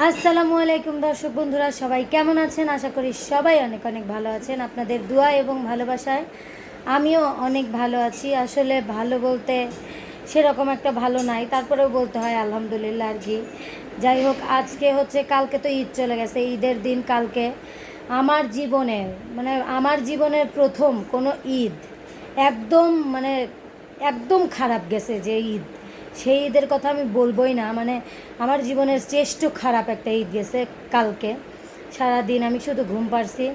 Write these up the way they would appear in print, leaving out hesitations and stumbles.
আসসালামু আলাইকুম দর্শক বন্ধুরা, সবাই কেমন আছেন? আশা করি সবাই অনেক অনেক ভালো আছেন। আপনাদের দোয়া এবং ভালোবাসায় আমিও অনেক ভালো আছি। আসলে ভালো বলতে সেরকম একটা ভালো নাই, তারপরেও বলতে হয় আলহামদুলিল্লাহ আর কি। যাই হোক, আজকে হচ্ছে, কালকে তো ঈদ চলে গেছে, ঈদের দিন কালকে। আমার জীবনের প্রথম কোনো ঈদ একদম মানে একদম খারাপ গেছে যে ঈদ, সেই ঈদের কথা আমি বলবোই না। আমার জীবনের শ্রেষ্ঠ খারাপ একটা ঈদ গেছে কালকে। সারাদিন আমি শুধু ঘুম পারছি।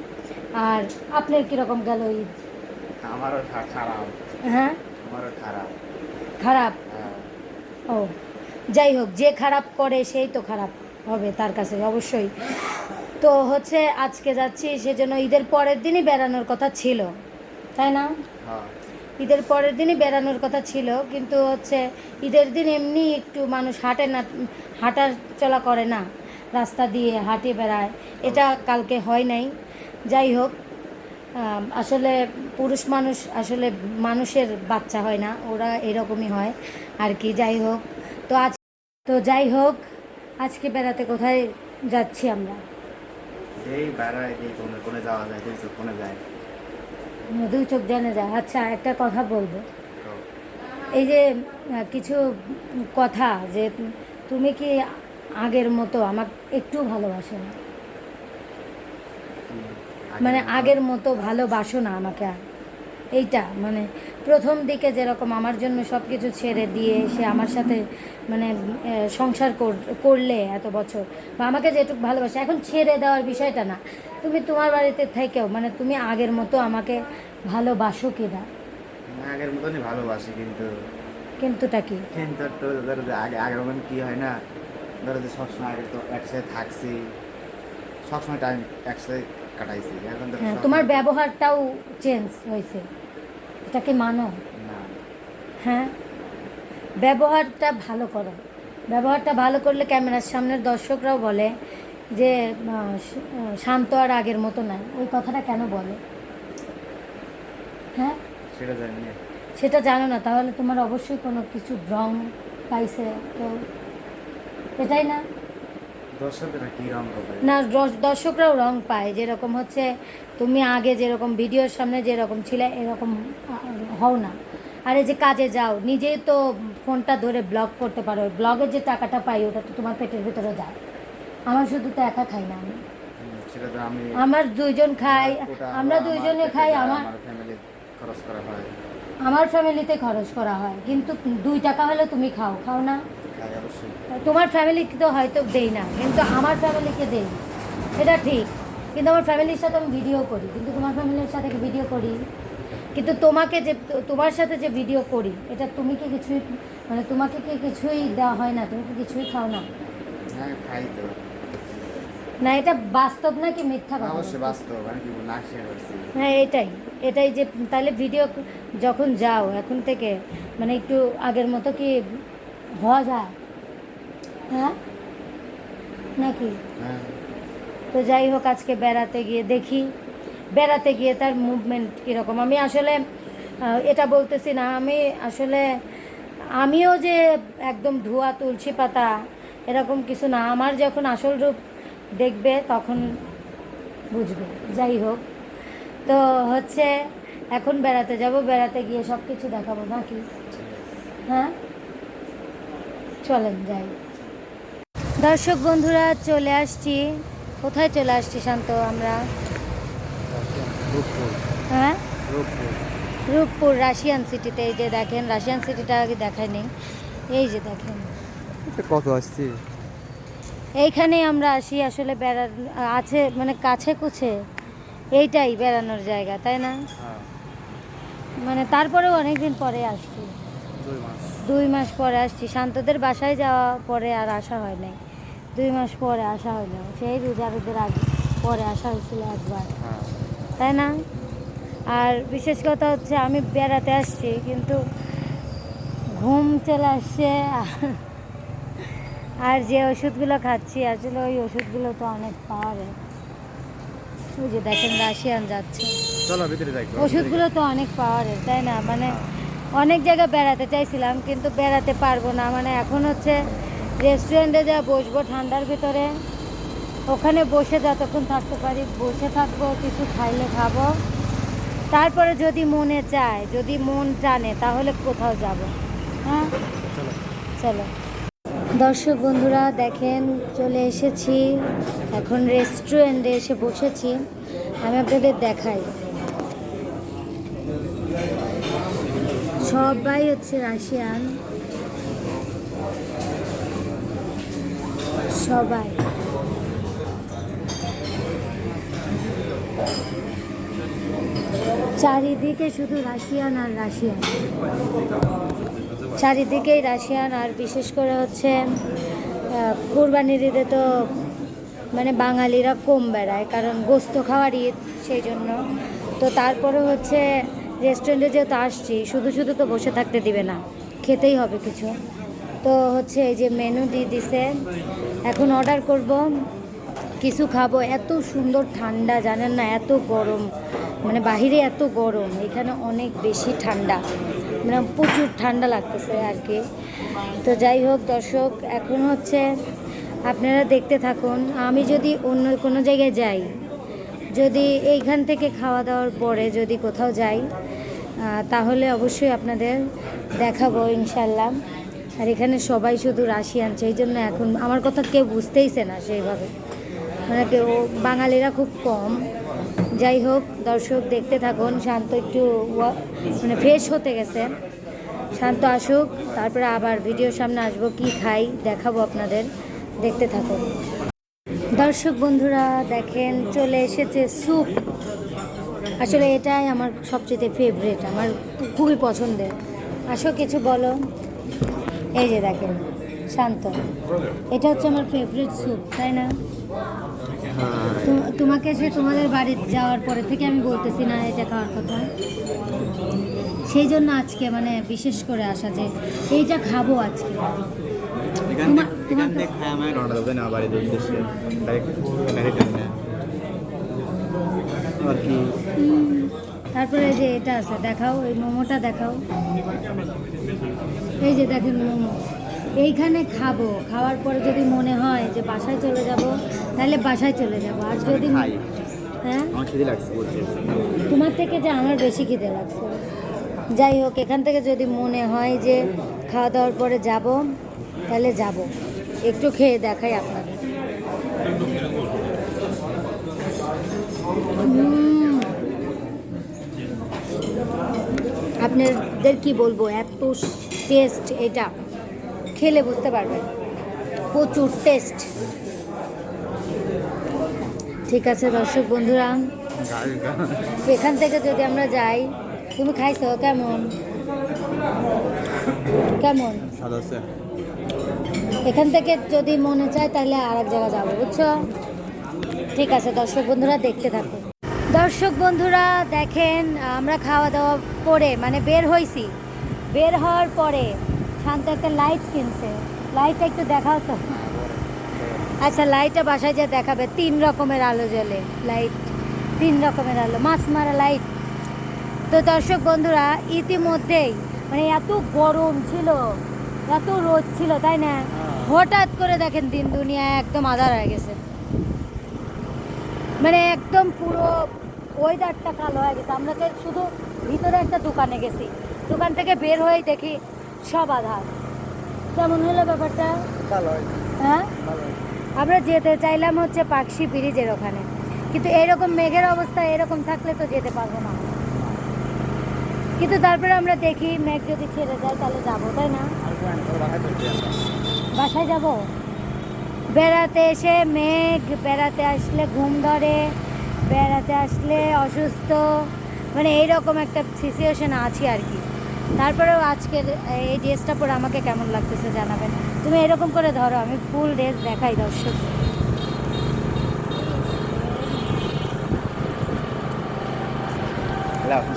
আর আপনার কীরকম গেল ঈদ? আমারও খারাপ। হ্যাঁ, আমারও খারাপ। খারাপ। হ্যাঁ। ও, যাই হোক, যে খারাপ করে সেই তো খারাপ হবে তার কাছে অবশ্যই। তো হচ্ছে আজকে যাচ্ছি, সেজন্য ঈদের পরের দিনই বেড়ানোর কথা ছিল, তাই না? হ্যাঁ। ঈদের পরের দিনই বেড়ানোর কথা ছিল, কিন্তু হচ্ছে ঈদের দিন এমনি একটু মানুষ হাঁটে না, হাঁটা চলা করে না, রাস্তা দিয়ে হাঁটে বেড়ায়, এটা কালকে হয় নাই। যাই হোক, আসলে পুরুষ মানুষ আসলে মানুষের বাচ্চা হয় না, ওরা এরকমই হয় আর কি। যাই হোক, যাই হোক, আজকে বেড়াতে কোথায় যাচ্ছি আমরা? এই বেড়ায় এই কোনে কোনে যাওয়া যায়, দুই চোখ কোনে যায়। দুই চোখ জেনে যায়। আচ্ছা, একটা কথা বলবো। তো এই যে কিছু কথা, যে তুমি কি আগের মতো আমাকে একটু ভালোবাসো না? আগের মতো ভালোবাসো না আমাকে আর? এইটা প্রথম দিকে যেরকম আমার জন্য সব কিছু ছেড়ে দিয়ে সে আমার সাথে সংসার করলে এত বছর, বা আমাকে যেটুকু ভালোবাসে, এখন ছেড়ে দেওয়ার বিষয়টা না। তুমি তোমার বাড়িতে থেকেও তুমি আগের মতো আমাকে ভালোবাসো কি না? আগের মতনই ভালোবাসি, কিন্তু কিন্তুটা কি? কিন্তু তো ধরো যে আগের মতন কি হয় না, ধরো যে সবসময় আগে তো একসাথে থাকছি, সবসময় টাইম একসাথে কাটাইছি। এখন তো হ্যাঁ, তোমার ব্যবহারটাও চেঞ্জ হয়েছে, এটাকে মানো। না। হ্যাঁ, ব্যবহারটা ভালো করো। ব্যবহারটা ভালো করলে ক্যামেরার সামনের দর্শকরাও বলে যে শান্ত আর আগের মতো নাই। ওই কথাটা কেন বলে? হ্যাঁ, সেটা জানি না। সেটা জানো না? তাহলে তোমার অবশ্যই কোনো কিছু রং পাইছে কেউ, এটাই না? দর্শকরা কি রঙ হবে? না, দর্শকরাও রং পায়। যেরকম হচ্ছে, তুমি আগে যেরকম ভিডিওর সামনে যেরকম ছিলে এরকম হও না। আর এই যে কাজে যাও, নিজেই তো ফোনটা ধরে ব্লগ করতে পারো, ব্লগের যে টাকাটা পাই ওটা তো তোমার পেটের ভিতরে যায়। আমার শুধু তো একা খাই না আমি, সেটা তো আমি আমার দুইজন খাই, আমরা আমার দুইজনে পেটে খাই। যায়, আমার আমার ফ্যামিলি খরচ করা হয়। আমার ফ্যামিলিতে খরচ করা হয়, কিন্তু 2 টাকা হলে তুমি খাও খাও না? খাই অবশ্যই। তোমার ফ্যামিলিকে তো হয়তো দেই না, কিন্তু আমার ফ্যামিলিকে দেই, এটা ঠিক। কিন্তু আমার ফ্যামিলির সাথে আমি ভিডিও করি, কিন্তু তোমার ফ্যামিলির সাথে ভিডিও করি, কিন্তু তোমার সাথে যে ভিডিও করি, এটা তুমি কি কিছুই তোমাকে কি কিছুই দেওয়া হয় না? তুমি কি কিছুই খাও না? হ্যাঁ, খাই তো। না, এটা বাস্তব নাকি মিথ্যা কথা? অবশ্যই বাস্তব, আমি কি না শেয়ার করছি। হ্যাঁ, এটাই এটাই যে তাহলে ভিডিও যখন যাও এখন থেকে একটু আগের মতো কি হওয়া যায়? হ্যাঁ, নাকি? হ্যাঁ। তো যাই হোক, আজকে বেড়াতে গিয়ে দেখি, বেড়াতে গিয়ে তার মুভমেন্ট কীরকম। আমি আসলে এটা বলতেছি না, আমি আসলে আমিও যে একদম ধোয়া তুলসী পাতা এরকম কিছু না। আমার যখন আসল রূপ দেখবে তখন বুঝবে। যাই হোক, তো হচ্ছে এখন বেড়াতে যাব, বেড়াতে গিয়ে সব কিছু দেখাবো নাকি? হ্যাঁ, চলেন যাই। দর্শক বন্ধুরা, চলে আসছি। কোথায় চলে আসছি শান্ত আমরা? রূপপুর। হ্যাঁ, রূপপুর। রূপপুর রাশিয়ান সিটিতে। এই যে দেখেন, রাশিয়ান সিটিটা আগে দেখায় নেই, এই যে দেখেন, কত আসছি। এইখানে আমরা আসি আসলে বেড়ার আছে, কাছে কুছে এইটাই বেড়ানোর জায়গা, তাই না? হ্যাঁ। তারপরেও অনেকদিন পরে আসছি, 2 মাস। 2 মাস পরে আসছি। শান্তদের বাসায় যাওয়া পরে আর আসা হয় নাই, 2 মাস পরে আসা হলো। সেই রোজার আগে পরে আসা হয়েছিল একবার, হ্যাঁ। তাই না? আর বিশেষ কথা হচ্ছে, আমি বেড়াতে আসছি কিন্তু ঘুম চলে আসছে। আর যে ওষুধগুলো খাচ্ছি, আসলে ওই ওষুধগুলো তো অনেক পাওয়ারের। ওই যে দেখেন, রাশিয়ান যাচ্ছে, চলো ভিতরে যাই। ওষুধগুলো তো অনেক পাওয়ারের, তাই না? অনেক জায়গায় বেড়াতে চাইছিলাম কিন্তু বেড়াতে পারবো না। এখন হচ্ছে রেস্টুরেন্টে যা বসবো ঠান্ডার ভিতরে, ওখানে বসে যতক্ষণ থাকতে পারি বসে থাকবো, কিছু খাইলে খাবো, তারপরে যদি মনে চায়, যদি মন টানে তাহলে কোথাও যাব। হ্যাঁ চলো। দর্শক বন্ধুরা দেখেন চলে এসেছি, এখন রেস্টুরেন্টে এসে বসেছি। আমি আপনাদের দেখাই, সবাই হচ্ছে রাশিয়ান, সবাই। চারিদিকে শুধু রাশিয়ান আর রাশিয়ান, চারিদিকেই রাশিয়ান। আর বিশেষ করে হচ্ছে কুরবানির ঈদে তো মানে বাঙালিরা কম বেড়ায়, কারণ গোস্ত খাওয়ার ঈদ, সেই জন্য। তো তারপরে হচ্ছে রেস্টুরেন্টে যেহেতু আসছি, শুধু শুধু তো বসে থাকতে দিবে না, খেতেই হবে কিছু। তো হচ্ছে এই যে মেনু দিয়ে দিছে, এখন অর্ডার করব, কিছু খাবো। এত সুন্দর ঠান্ডা জানেন না, এত গরম, মানে বাহিরে এত গরম, এখানে অনেক বেশি ঠান্ডা, মানে প্রচুর ঠান্ডা লাগতেছে আর কি। তো যাই হোক দর্শক, এখন হচ্ছে আপনারা দেখতে থাকুন। আমি যদি অন্য কোনো জায়গায় যাই, যদি এইখান থেকে খাওয়া দাওয়ার পরে যদি কোথাও যাই, তাহলে অবশ্যই আপনাদের দেখাবো ইনশাল্লাহ। আর এখানে সবাই শুধু রাশিয়ান, সেই জন্য এখন আমার কথা কেউ বুঝতেইছে না সেইভাবে, মানে কেউ, বাঙালিরা খুব কম। যাই হোক দর্শক দেখতে থাকুন। শান্ত একটু মানে ফ্রেশ হতে গেছে, শান্ত আসুক, তারপরে আবার ভিডিওর সামনে আসবো, কি খাই দেখাবো আপনাদের, দেখতে থাকুন। দর্শক বন্ধুরা দেখেন চলে এসেছে স্যুপ। আসলে এটাই আমার সবচেয়ে ফেভারিট, আমার খুবই পছন্দের। আসো কিছু বলো। এই যে দেখেন শান্ত, এটা হচ্ছে আমার ফেভারিট স্যুপ, তাই না? তোমাকে সে তোমাদের বাড়ি যাওয়ার পরে থেকে আমি বলতেছি না এটা খাওয়ার কথা, সেই জন্য আজকে মানে বিশেষ করে আসা যে এইটা খাবো আজকে। তারপরে যে এটা আছে দেখাও, এই মোমোটা দেখাও। এই যে দেখেন মোমো, এইখানে খাবো, খাওয়ার পরে যদি মনে হয় যে বাসায় চলে যাব, তাহলে বাসায় চলে যাব। আর যদি হ্যাঁ তোমার থেকে যে আমার বেশি খিদে লাগছে। যাই হোক, এখান থেকে যদি মনে হয় যে খাওয়া দাওয়ার পরে যাব, তাহলে যাব। একটু খেয়ে দেখাই আপনাদের। আপনাদের কি বলবো, এত টেস্ট, এটা খেলে বুঝতে পারবেন, প্রচুর টেস্ট। ঠিক আছে দর্শক বন্ধুরা, এখান থেকে যদি আমরা যাই, তুমি খাইছো কেমন কেমন? এখান থেকে যদি মনে চায় তাহলে আর এক জায়গায় যাবো, বুঝছো? ঠিক আছে দর্শক বন্ধুরা দেখতে থাকো। দর্শক বন্ধুরা দেখেন, আমরা খাওয়া দাওয়া করে মানে বের হয়েছি, বের হওয়ার পরে শান্ত একটা লাইট কিনছে। লাইটটা একটু দেখাও তো। আচ্ছা, লাইটটা বাসায় যা দেখাবে, 3 রকমের আলো জ্বলে, লাইট 3 রকমের আলো, মাছ মারা লাইট। তো দর্শক বন্ধুরা ইতিমধ্যেই মানে এত গরম ছিল, এত রোদ ছিল, তাই না? হঠাৎ করে দেখেন দিন দুনিয়া একদম আঁধার হয়ে গেছে, মানে একদম পুরো ওয়েদারটা কালো হয়ে গেছে। আমরা তো শুধু ভিতরে একটা দোকানে গেছি, দোকান থেকে বের হয়ে দেখি সব আধার। কেমন হলো ব্যাপারটা? হ্যাঁ, আমরা যেতে চাইলাম হচ্ছে পাকশি ব্রিজের ওখানে, কিন্তু এরকম মেঘের অবস্থা এরকম থাকলে তো যেতে পারবো না। কিন্তু তারপরে আমরা দেখি মেঘ যদি ছেড়ে যায় তাহলে যাবো, তাই না? বাসায় যাব। বেড়াতে এসে মেঘ, বেড়াতে আসলে ঘুম ধরে, বেড়াতে আসলে অসুস্থ, মানে এইরকম একটা সিচুয়েশন আছি আর কি। তারপরেও আজকের এই ড্রেসটা পরে আমাকে কেমন লাগতেছে জানাবেন। তুমি এরকম করে ধরো, আমি ফুল ড্রেস দেখাই দর্শক।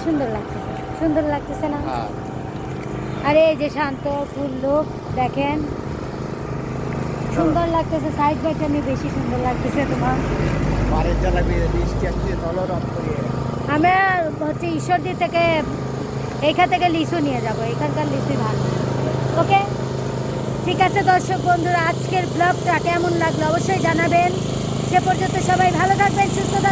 সুন্দর লাগতেছে, সুন্দর লাগতেছে না? আরে এই যে শান্ত ফুল লুক দেখেন, সুন্দর লাগতেছে। সাইড ব্যাগটা নিয়ে বেশি সুন্দর লাগতেছে তোমার। আমরা হচ্ছে ঈশ্বরদী থেকে, এইখান থেকে লিচু নিয়ে যাব, এখানকার লিচুই ভালো। ওকে, ঠিক আছে দর্শক বন্ধুরা, আজকের ব্লগটা কেমন লাগলো অবশ্যই জানাবেন। সে পর্যন্ত সবাই ভালো থাকবেন, সুস্থ থাকবেন।